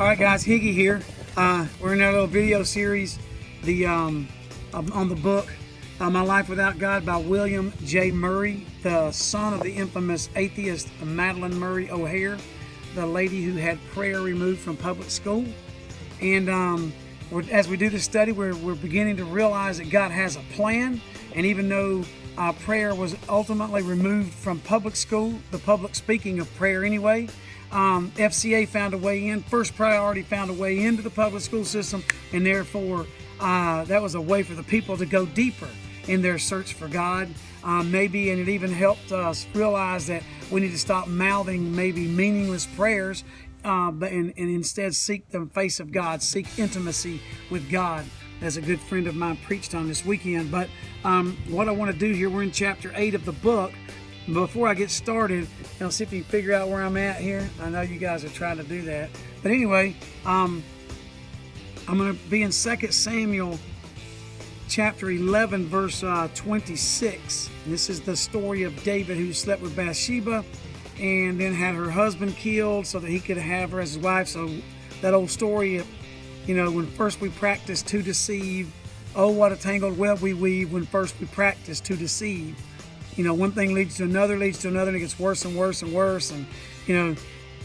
All right, guys, Higgy here. We're in our little video series, on the book My Life Without God by William J. Murray, the son of the infamous atheist Madalyn Murray O'Hair, the lady who had prayer removed from public school. And as we do this study, we're beginning to realize that God has a plan. And even though prayer was ultimately removed from public school, the public speaking of prayer anyway, FCA found a way in. First Priority found a way into the public school system, and therefore that was a way for the people to go deeper in their search for God. And it even helped us realize that we need to stop mouthing maybe meaningless prayers, and instead seek the face of God, seek intimacy with God, as a good friend of mine preached on this weekend. But what I want to do here, we're in chapter 8 of the book. Before I get started, I'll see if you can figure out where I'm at here. I know you guys are trying to do that. But anyway, I'm going to be in 2 Samuel chapter 11, verse 26. And this is the story of David, who slept with Bathsheba and then had her husband killed so that he could have her as his wife. So that old story, when first we practice to deceive, oh, what a tangled web we weave when first we practice to deceive. One thing leads to another, and it gets worse and worse and worse. And,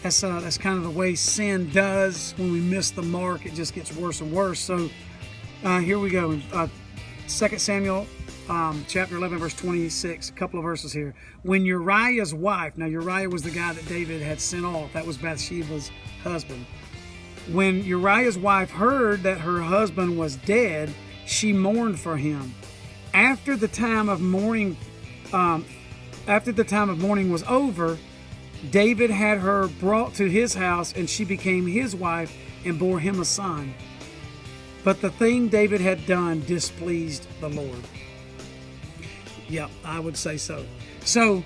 that's kind of the way sin does. When we miss the mark, it just gets worse and worse. So here we go. 2 Samuel chapter 11, verse 26, a couple of verses here. When Uriah's wife, now Uriah was the guy that David had sent off. That was Bathsheba's husband. When Uriah's wife heard that her husband was dead, she mourned for him. After the time of mourning was over, David had her brought to his house, and she became his wife and bore him a son. But the thing David had done displeased the Lord. Yeah, I would say so. So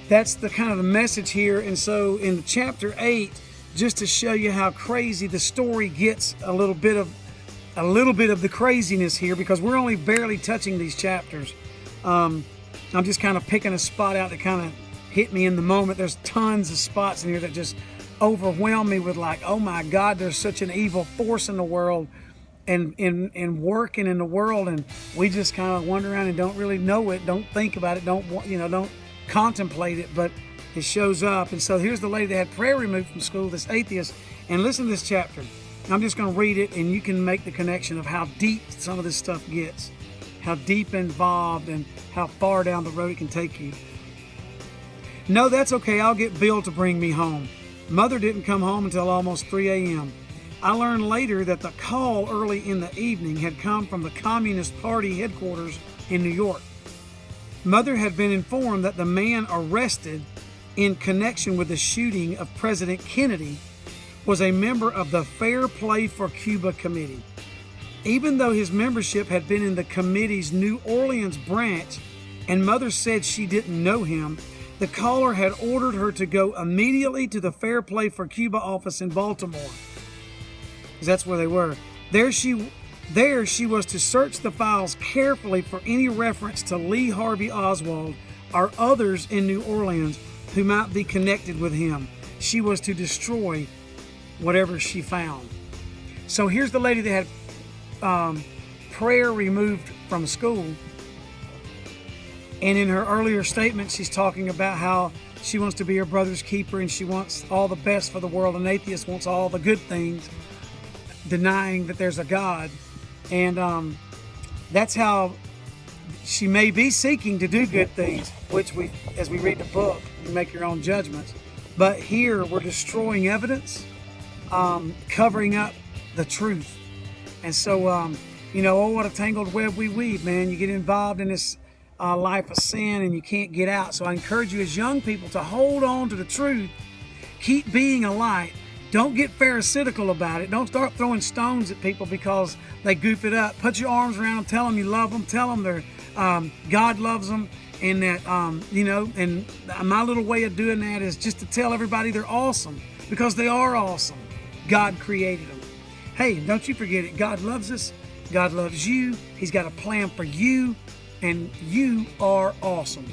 that's the kind of the message here. And so in chapter 8, just to show you how crazy the story gets, a little bit of the craziness here, because we're only barely touching these chapters. I'm just kind of picking a spot out that kind of hit me in the moment. There's tons of spots in here that just overwhelm me with, like, oh my God, there's such an evil force in the world and working in the world, and we just kind of wander around and don't really know it, don't think about it, don't contemplate it, but it shows up. And so here's the lady that had prayer removed from school, this atheist, and listen to this chapter. I'm just going to read it, and you can make the connection of how deep some of this stuff gets, how deep involved and how far down the road it can take you. No, that's okay. I'll get Bill to bring me home. Mother didn't come home until almost 3 a.m. I learned later that the call early in the evening had come from the Communist Party headquarters in New York. Mother had been informed that the man arrested in connection with the shooting of President Kennedy was a member of the Fair Play for Cuba Committee. Even though his membership had been in the committee's New Orleans branch, and Mother said she didn't know him, the caller had ordered her to go immediately to the Fair Play for Cuba office in Baltimore, because that's where they were. There she was to search the files carefully for any reference to Lee Harvey Oswald or others in New Orleans who might be connected with him. She was to destroy whatever she found. So here's the lady that had prayer removed from school. And in her earlier statement, she's talking about how she wants to be her brother's keeper, and she wants all the best for the world. An atheist wants all the good things, denying that there's a God. And that's how she may be seeking to do good things, which as we read the book, you make your own judgments. But here we're destroying evidence, covering up the truth. And so, oh, what a tangled web we weave, man. You get involved in this life of sin and you can't get out. So I encourage you as young people to hold on to the truth. Keep being a light. Don't get pharisaical about it. Don't start throwing stones at people because they goof it up. Put your arms around them. Tell them you love them. Tell them God loves them. And that, and my little way of doing that is just to tell everybody they're awesome, because they are awesome. God created them. Hey, don't you forget it. God loves us. God loves you. He's got a plan for you. And you are awesome.